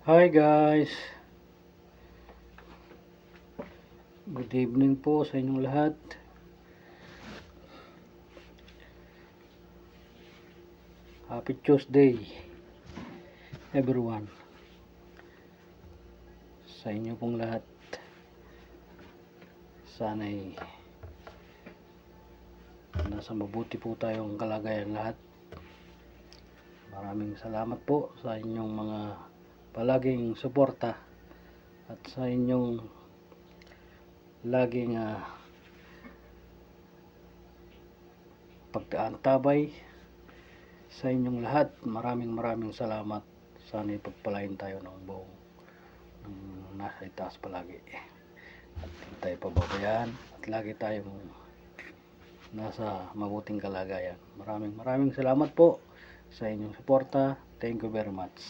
Hi guys, good evening po sa inyong lahat. Happy Tuesday everyone. Sa inyo pong lahat, sana'y nasa mabuti po tayong kalagayan lahat. Maraming salamat po sa inyong mga palaging suporta at sa inyong laging pagtaantabay sa inyong lahat. Maraming salamat. Sana'y pagpalain tayo ng buong nasa itaas palagi at hindi tayo pababayaan at lagi tayong nasa mabuting kalagayan. Maraming salamat po sa inyong suporta. Thank you very much.